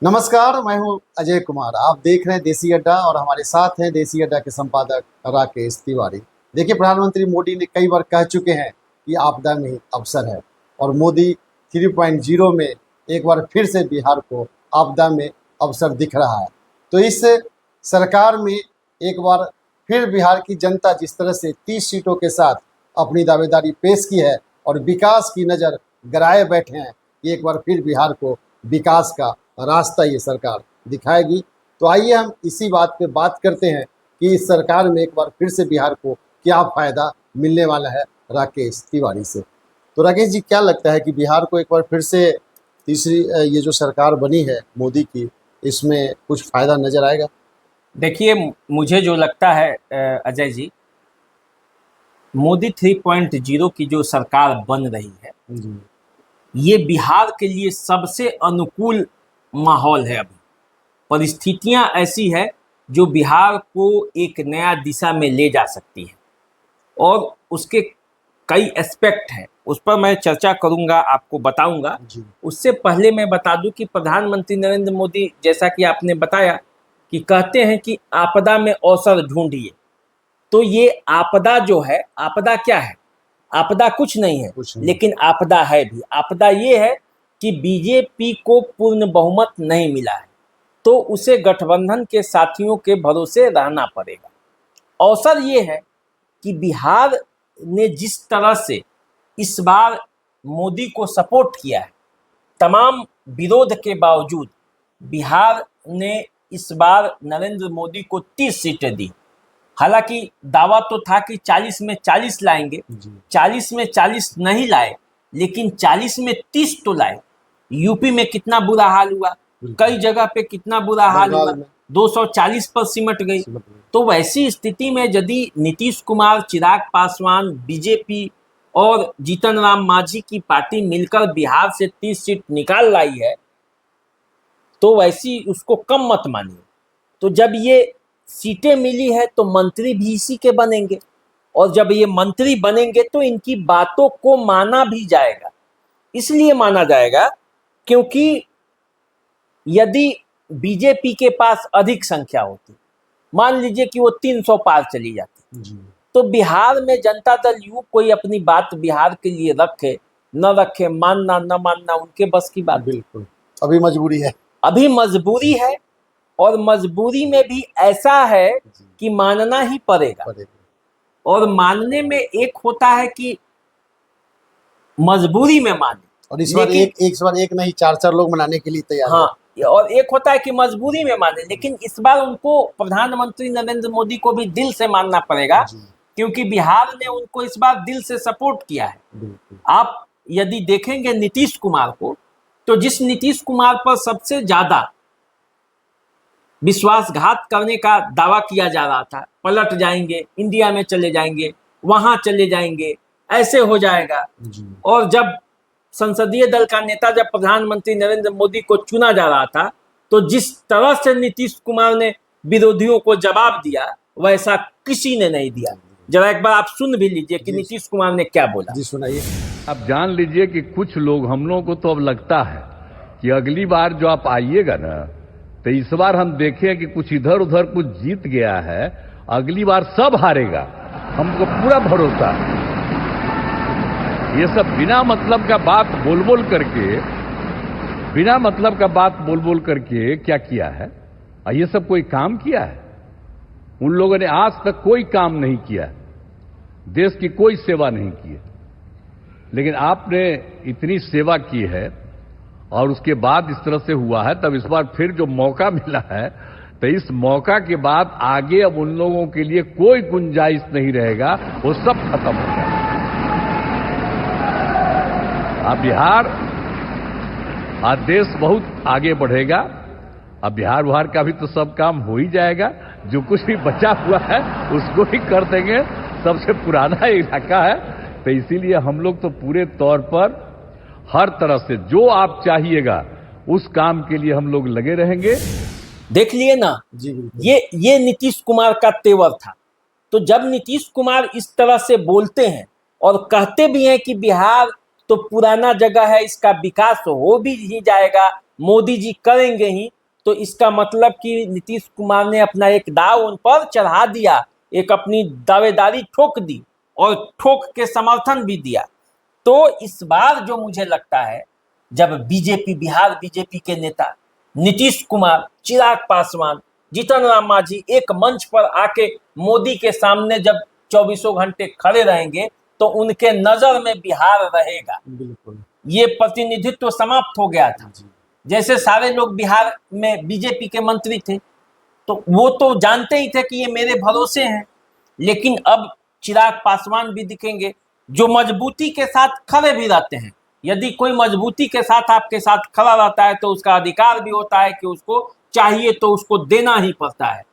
नमस्कार, मैं हूं अजय कुमार। आप देख रहे हैं देसी अड्डा और हमारे साथ हैं देसी अड्डा के संपादक राकेश तिवारी। देखिए, प्रधानमंत्री मोदी ने कई बार कह चुके हैं कि आपदा में ही अवसर है और मोदी 3.0 में एक बार फिर से बिहार को आपदा में अवसर दिख रहा है। तो इस सरकार में एक बार फिर बिहार की जनता जिस तरह से 30 सीटों के साथ अपनी दावेदारी पेश की है और विकास की नज़र गड़ाए बैठे हैं, एक बार फिर बिहार को विकास का रास्ता ये सरकार दिखाएगी। तो आइए हम इसी बात पे बात करते हैं कि इस सरकार में एक बार फिर से बिहार को क्या फ़ायदा मिलने वाला है, राकेश तिवारी से। तो राकेश जी, क्या लगता है कि बिहार को एक बार फिर से तीसरी ये जो सरकार बनी है मोदी की, इसमें कुछ फ़ायदा नज़र आएगा? देखिए, मुझे जो लगता है अजय जी, मोदी 3.0 की जो सरकार बन रही है, ये बिहार के लिए सबसे अनुकूल माहौल है। अभी परिस्थितियां ऐसी है जो बिहार को एक नया दिशा में ले जा सकती है और उसके कई एस्पेक्ट हैं, उस पर मैं चर्चा करूंगा, आपको बताऊंगा। उससे पहले मैं बता दूं कि प्रधानमंत्री नरेंद्र मोदी, जैसा कि आपने बताया, कि कहते हैं कि आपदा में अवसर ढूंढिए। तो ये आपदा जो है, आपदा क्या है? आपदा कुछ नहीं है, लेकिन आपदा है भी। आपदा ये है कि बीजेपी को पूर्ण बहुमत नहीं मिला है, तो उसे गठबंधन के साथियों के भरोसे रहना पड़ेगा। अवसर ये है कि बिहार ने जिस तरह से इस बार मोदी को सपोर्ट किया है, तमाम विरोध के बावजूद बिहार ने इस बार नरेंद्र मोदी को 30 सीटें दी। हालांकि दावा तो था कि 40 में 40 लाएंगे, 40 में 40 नहीं लाए, लेकिन 40 में 30 तो लाए। यूपी में कितना बुरा हाल हुआ, कई जगह पे कितना बुरा हाल हुआ, 240 पर सिमट गई। तो वैसी स्थिति में यदि नीतीश कुमार, चिराग पासवान, बीजेपी और जीतन राम मांझी की पार्टी मिलकर बिहार से 30 सीट निकाल लाई है, तो वैसी उसको कम मत मानिए। तो जब ये सीटें मिली है तो मंत्री भी इसी के बनेंगे, और जब ये मंत्री बनेंगे तो इनकी बातों को माना भी जाएगा। इसलिए माना जाएगा क्योंकि यदि बीजेपी के पास अधिक संख्या होती, मान लीजिए कि वो 300 पार चली जाती, तो बिहार में जनता दल यू कोई अपनी बात बिहार के लिए रखे न रखे, मानना न मानना उनके बस की बात। बिल्कुल, अभी मजबूरी है, अभी मजबूरी है, और मजबूरी में भी ऐसा है कि मानना ही पड़ेगा। और मानने में एक होता है कि मजबूरी में माने, और इस बार एक नहीं, 4 लोग मनाने के लिए तैयार। हाँ, और एक होता है कि मजबूरी में माने, लेकिन इस बार उनको प्रधानमंत्री नरेंद्र मोदी को भी दिल से मानना पड़ेगा, क्योंकि बिहार ने उनको इस बार दिल से सपोर्ट किया है। आप यदि देखेंगे नीतीश कुमार को, तो जिस नीतीश कुमार पर सबसे ज्यादा विश्वासघात करने का दावा किया जा रहा था, पलट जाएंगे, इंडिया में चले जाएंगे, वहां चले जाएंगे, ऐसे हो जाएगा, और जब संसदीय दल का नेता जब प्रधानमंत्री नरेंद्र मोदी को चुना जा रहा था, तो जिस तरह से नीतीश कुमार ने विरोधियों को जवाब दिया, वैसा किसी ने नहीं दिया। जरा एक बार आप सुन भी लीजिए कि नीतीश कुमार ने क्या बोला। जी सुनाइए। अब जान लीजिए कि कुछ लोग, हम लोगों को तो अब लगता है कि अगली बार जो आप आइएगा ना, तो इस बार हम देखें कि कुछ इधर उधर कुछ जीत गया है, अगली बार सब हारेगा, हमको पूरा भरोसा है। ये सब बिना मतलब का बात बोल बोल करके क्या किया है? ये सब कोई काम किया है? उन लोगों ने आज तक कोई काम नहीं किया, देश की कोई सेवा नहीं की है। लेकिन आपने इतनी सेवा की है और उसके बाद इस तरह से हुआ है, तब इस बार फिर जो मौका मिला है, तो इस मौका के बाद आगे अब उन लोगों के लिए कोई गुंजाइश नहीं रहेगा, वो सब खत्म हो जाएगा। अब बिहार, आज देश बहुत आगे बढ़ेगा। अब बिहार का भी तो सब काम हो ही जाएगा, जो कुछ भी बचा हुआ है उसको ही कर देंगे। सबसे पुराना इलाका है, तो इसीलिए हम लोग तो पूरे तौर पर हर तरह से जो आप चाहिएगा उस काम के लिए हम लोग लगे रहेंगे। देख लिए ना जी, ये नीतीश कुमार का तेवर था। तो जब नीतीश कुमार इस तरह से बोलते हैं और कहते भी हैं कि बिहार तो पुराना जगह है, इसका विकास हो भी ही जाएगा, मोदी जी करेंगे ही, तो इसका मतलब कि नीतीश कुमार ने अपना एक दाव उन पर चढ़ा दिया, एक अपनी दावेदारी ठोक दी और ठोक के समर्थन भी दिया। तो इस बार जो मुझे लगता है, जब बीजेपी, बिहार बीजेपी के नेता नीतीश कुमार, चिराग पासवान, जीतन राम मांझी एक मंच पर आके मोदी के सामने जब 24 घंटे खड़े रहेंगे, तो उनके नजर में बिहार रहेगा। बिल्कुल, ये प्रतिनिधित्व समाप्त हो गया था। जैसे सारे लोग बिहार में बीजेपी के मंत्री थे, तो वो तो जानते ही थे कि ये मेरे भरोसे हैं, लेकिन अब चिराग पासवान भी दिखेंगे जो मजबूती के साथ खड़े भी रहते हैं। यदि कोई मजबूती के साथ आपके साथ खड़ा रहता है तो उसका अधिकार भी होता है कि उसको चाहिए तो उसको देना ही पड़ता है।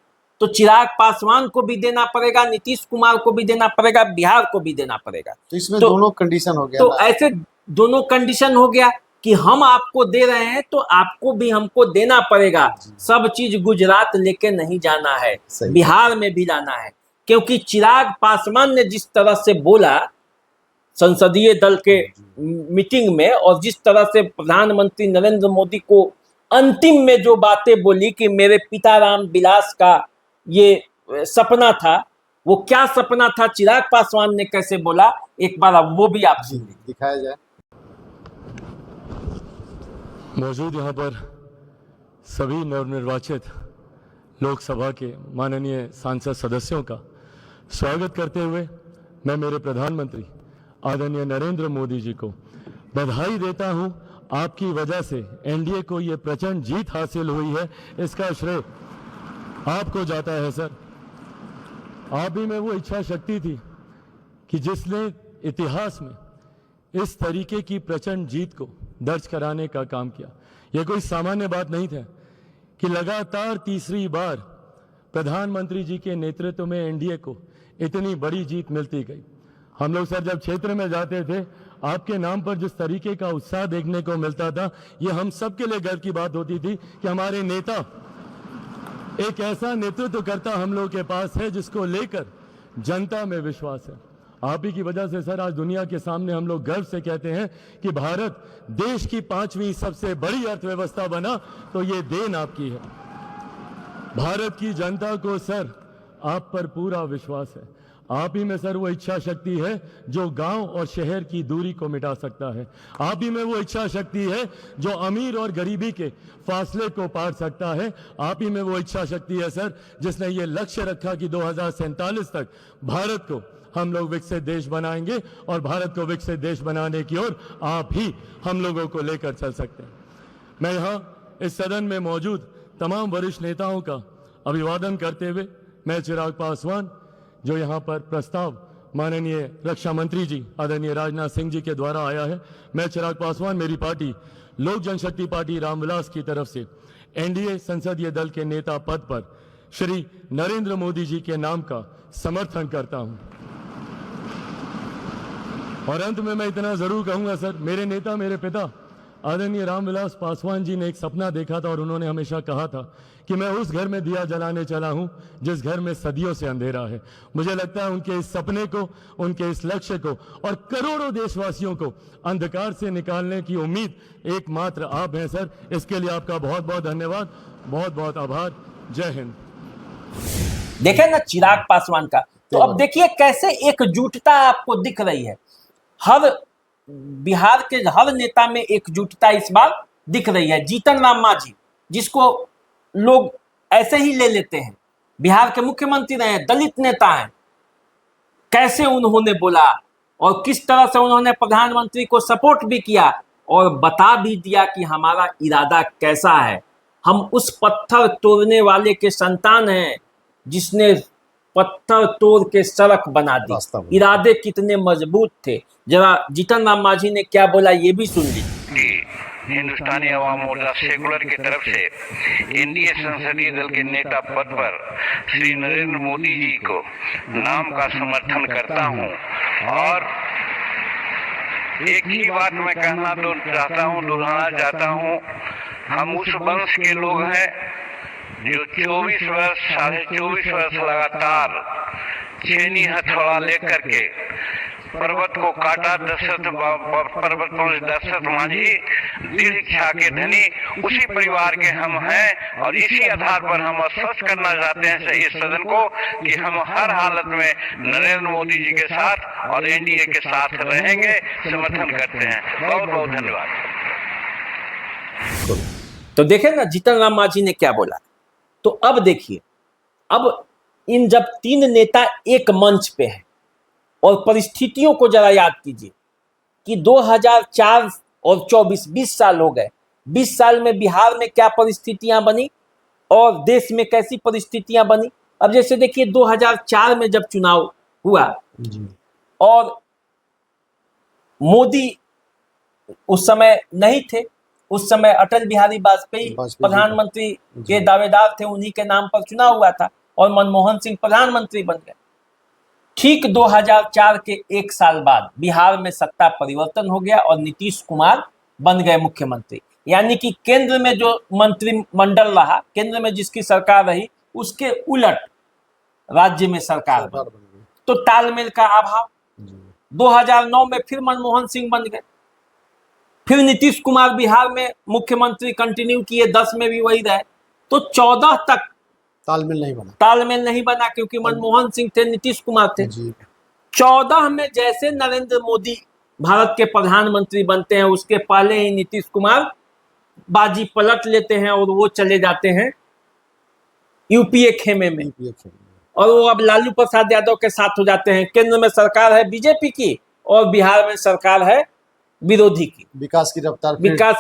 तो चिराग पासवान को भी देना पड़ेगा, नीतीश कुमार को भी देना पड़ेगा, बिहार को भी देना पड़ेगा। तो इसमें दोनों कंडीशन हो गया तो ना। ऐसे दोनों कंडीशन हो गया कि हम आपको दे रहे हैं तो आपको भी हमको देना पड़ेगा। सब चीज गुजरात लेके नहीं जाना है, सही। बिहार में भी लाना है। क्योंकि चिराग पासवान ने जिस तरह से बोला संसदीय दल के मीटिंग में, और जिस तरह से प्रधानमंत्री नरेंद्र मोदी को अंतिम में जो बातें बोली कि मेरे पिता राम विलास का ये सपना था, वो क्या सपना था, चिराग पासवान ने कैसे बोला, एक बार अब वो भी आप सुनिए। दिखाया जाए। मौजूद यहाँ पर सभी नवनिर्वाचित लोकसभा के माननीय सांसद सदस्यों का स्वागत करते हुए मैं मेरे प्रधानमंत्री आदरणीय नरेंद्र मोदी जी को बधाई देता हूँ। आपकी वजह से एनडीए को ये प्रचंड जीत हासिल हुई है, इसका श्रेय आपको जाता है सर। आप ही में वो इच्छा शक्ति थी कि जिसने इतिहास में इस तरीके की प्रचंड जीत को दर्ज कराने का काम किया। यह कोई सामान्य बात नहीं था कि लगातार तीसरी बार प्रधानमंत्री जी के नेतृत्व में एनडीए को इतनी बड़ी जीत मिलती गई। हम लोग सर जब क्षेत्र में जाते थे, आपके नाम पर जिस तरीके का उत्साह देखने को मिलता था, ये हम सब के लिए गर्व की बात होती थी कि हमारे नेता, एक ऐसा नेतृत्व करता हम लोग के पास है जिसको लेकर जनता में विश्वास है। आप ही की वजह से सर आज दुनिया के सामने हम लोग गर्व से कहते हैं कि भारत देश की 5वीं सबसे बड़ी अर्थव्यवस्था बना, तो ये देन आपकी है। भारत की जनता को सर आप पर पूरा विश्वास है। आप ही में सर वो इच्छा शक्ति है जो गांव और शहर की दूरी को मिटा सकता है। आप ही में वो इच्छा शक्ति है जो अमीर और गरीबी के फासले को पार सकता है। आप ही में वो इच्छा शक्ति है सर जिसने ये लक्ष्य रखा कि 2047 तक भारत को हम लोग विकसित देश बनाएंगे, और भारत को विकसित देश बनाने की ओर आप ही हम लोगों को लेकर चल सकते हैं। मैं यहाँ इस सदन में मौजूद तमाम वरिष्ठ नेताओं का अभिवादन करते हुए मैं चिराग पासवान, जो यहाँ पर प्रस्ताव माननीय रक्षा मंत्री जी आदरणीय राजनाथ सिंह जी के द्वारा आया है, मैं चिराग पासवान मेरी पार्टी लोक जनशक्ति पार्टी रामविलास की तरफ से एनडीए संसदीय दल के नेता पद पर श्री नरेंद्र मोदी जी के नाम का समर्थन करता हूं। और अंत में मैं इतना जरूर कहूंगा सर, मेरे नेता, मेरे पिता आदरणीय रामविलास पासवान जी ने एक सपना देखा था, और उन्होंने हमेशा कहा था कि मैं उस घर में दिया जलाने चला हूं जिस घर में सदियों से अंधेरा है। मुझे लगता है उनके इस सपने को, उनके इस लक्ष्य को और करोड़ों देशवासियों को अंधकार से निकालने की उम्मीद एकमात्र आप हैं सर। इसके लिए आपका बहुत बहुत धन्यवाद, बहुत बहुत आभार। जय हिंद। देखे ना चिराग पासवान का, तो अब देखिए कैसे एकजुटता आपको दिख रही है। हर बिहार के हर नेता में एकजुटता इस बार दिख रही है। जीतन राम मांझी, जिसको लोग ऐसे ही ले लेते हैं, बिहार के मुख्यमंत्री रहे, दलित नेता हैं, कैसे उन्होंने बोला और किस तरह से उन्होंने प्रधानमंत्री को सपोर्ट भी किया और बता भी दिया कि हमारा इरादा कैसा है। हम उस पत्थर तोड़ने वाले के संतान हैं जिसने पत्थर तोड़ के सड़क बना दी। इरादे कितने मजबूत थे। जरा जीतन राम मांझी ने क्या बोला ये भी सुन लीजिए। हिंदुस्तानी अवाम मोर्चा सेकुलर की तरफ से एनडीए संसदीय दल के नेता पद पर श्री नरेंद्र मोदी जी को नाम का समर्थन करता हूं, और एक ही बात मैं कहना तो चाहता हूं, दोहराना चाहता हूं, हम उस वंश के लोग हैं जो 24 वर्ष, 24.5 वर्ष लगातार छेनी हथौड़ा लेकर के पर्वत को काटा दशरथ पर्वतों से दशरथ मांझी दृढ़ इच्छा के धनी उसी परिवार के हम हैं और इसी आधार पर हम आश्वस्त करना चाहते हैं इस सदन को कि हम हर हालत में नरेंद्र मोदी जी के साथ और एनडीए के साथ रहेंगे, समर्थन करते हैं। बहुत बहुत धन्यवाद। तो देखें ना जीतन राम मांझी ने क्या बोला। तो अब देखिए, अब इन जब तीन नेता एक मंच पे हैं और परिस्थितियों को जरा याद कीजिए कि 2004 और 20 साल हो गए। 20 साल में बिहार में क्या परिस्थितियां बनी और देश में कैसी परिस्थितियां बनी। अब जैसे देखिए 2004 में जब चुनाव हुआ और मोदी उस समय नहीं थे, उस समय अटल बिहारी वाजपेयी प्रधानमंत्री के दावेदार थे, उन्हीं के नाम पर चुनाव हुआ था और मनमोहन सिंह प्रधानमंत्री बन गए। ठीक 2004 के एक साल बाद बिहार में सत्ता परिवर्तन हो गया और नीतीश कुमार बन गए मुख्यमंत्री। यानी कि केंद्र में जो मंत्रिमंडल रहा, केंद्र में जिसकी सरकार रही, उसके उलट राज्य में सरकार बन गई। तो तालमेल का अभाव। 2009 में फिर मनमोहन सिंह बन गए, फिर नीतीश कुमार बिहार में मुख्यमंत्री कंटिन्यू किए, 10 में भी वही रहे। तो 14 तक तालमेल नहीं बना क्योंकि मनमोहन सिंह थे, नीतीश कुमार थे। 14 में जैसे नरेंद्र मोदी भारत के प्रधानमंत्री बनते हैं, उसके पहले ही नीतीश कुमार बाजी पलट लेते हैं और वो चले जाते हैं यूपीए खेमे में, और वो अब लालू प्रसाद यादव के साथ हो जाते हैं। केंद्र में सरकार है बीजेपी की और बिहार में सरकार है विरोधी की। विकास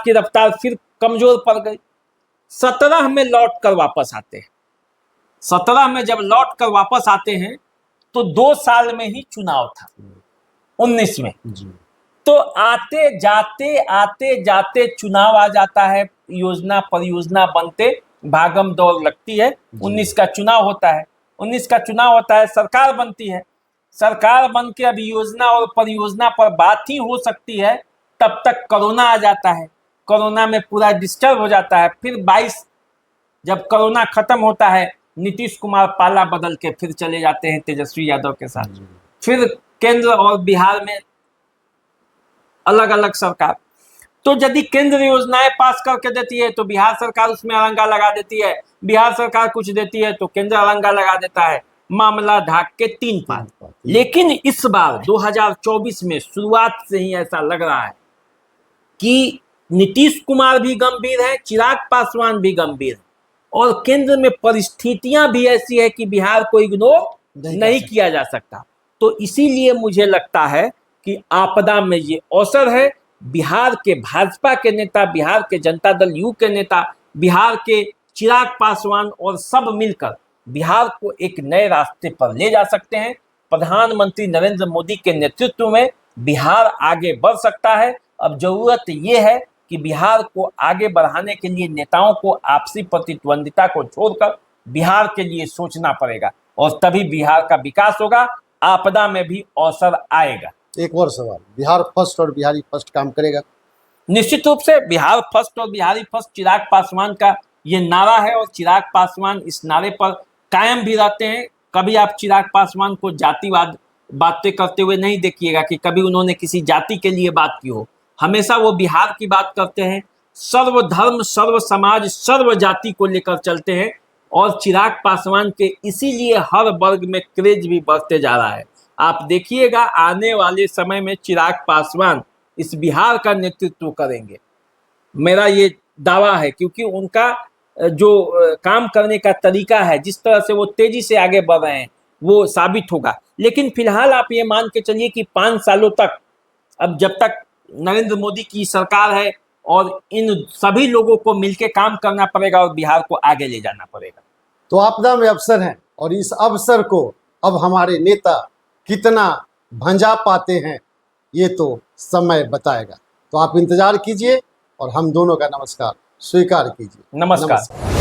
की रफ्तार फिर कमजोर पड़ गई। 17 में लौट कर वापस आते हैं। 17 में जब लौट कर वापस आते हैं तो 2 साल में ही चुनाव था 19 में। तो आते जाते चुनाव आ जाता है, योजना परियोजना बनते भागम दौड़ लगती है। 19 का चुनाव होता है, सरकार बनती है। सरकार बन के अब योजना और परियोजना पर बात ही हो सकती है, तब तक कोरोना आ जाता है। कोरोना में पूरा डिस्टर्ब हो जाता है। फिर 22 जब कोरोना खत्म होता है, नीतीश कुमार पाला बदल के फिर चले जाते हैं तेजस्वी यादव के साथ। फिर केंद्र और बिहार में अलग अलग सरकार। तो यदि केंद्र योजनाएं पास करके देती है तो बिहार सरकार उसमें अरंगा लगा देती है, बिहार सरकार कुछ देती है तो केंद्र अरंगा लगा देता है। मामला ढाक के 3 पार। लेकिन इस बार 2024 में शुरुआत से ही ऐसा लग रहा है कि नीतीश कुमार भी गंभीर है, चिराग पासवान भी गंभीर है और केंद्र में परिस्थितियां भी ऐसी है कि बिहार को इग्नोर नहीं किया जा सकता। तो इसीलिए मुझे लगता है कि आपदा में ये अवसर है। बिहार के भाजपा के नेता, बिहार के जनता दल यू के नेता, बिहार के चिराग पासवान और सब मिलकर बिहार को एक नए रास्ते पर ले जा सकते हैं। प्रधानमंत्री नरेंद्र मोदी के नेतृत्व में बिहार आगे बढ़ सकता है। अब जरूरत यह है कि बिहार को आगे बढ़ाने के लिए नेताओं को आपसी प्रतिद्वंदिता को छोड़कर बिहार के लिए सोचना पड़ेगा और तभी बिहार का विकास होगा, आपदा में भी अवसर आएगा। एक और सवाल, बिहार फर्स्ट और बिहारी फर्स्ट काम करेगा? निश्चित रूप से बिहार फर्स्ट और बिहारी फर्स्ट चिराग पासवान का ये नारा है और चिराग पासवान इस नारे पर कायम भी रहते हैं। कभी आप चिराग पासवान को जातिवाद बातें करते हुए नहीं देखिएगा कि कभी उन्होंने किसी जाति के लिए बात की हो। हमेशा वो बिहार की बात करते हैं, सर्व धर्म, सर्व समाज, सर्व जाति को लेकर चलते हैं और चिराग पासवान के इसीलिए हर वर्ग में क्रेज भी बढ़ते जा रहा है। आप देखिएगा आने वाले समय में चिराग पासवान इस बिहार का नेतृत्व करेंगे, मेरा ये दावा है, क्योंकि उनका जो काम करने का तरीका है, जिस तरह से वो तेजी से आगे बढ़ रहे हैं, वो साबित होगा। लेकिन फिलहाल आप ये मान के चलिए कि 5 सालों तक, अब जब तक नरेंद्र मोदी की सरकार है और इन सभी लोगों को मिलकर काम करना पड़ेगा और बिहार को आगे ले जाना पड़ेगा। तो आपदा में अवसर है और इस अवसर को अब हमारे नेता कितना भंजा पाते हैं ये तो समय बताएगा। तो आप इंतजार कीजिए और हम दोनों का नमस्कार स्वीकार कीजिए। नमस्कार।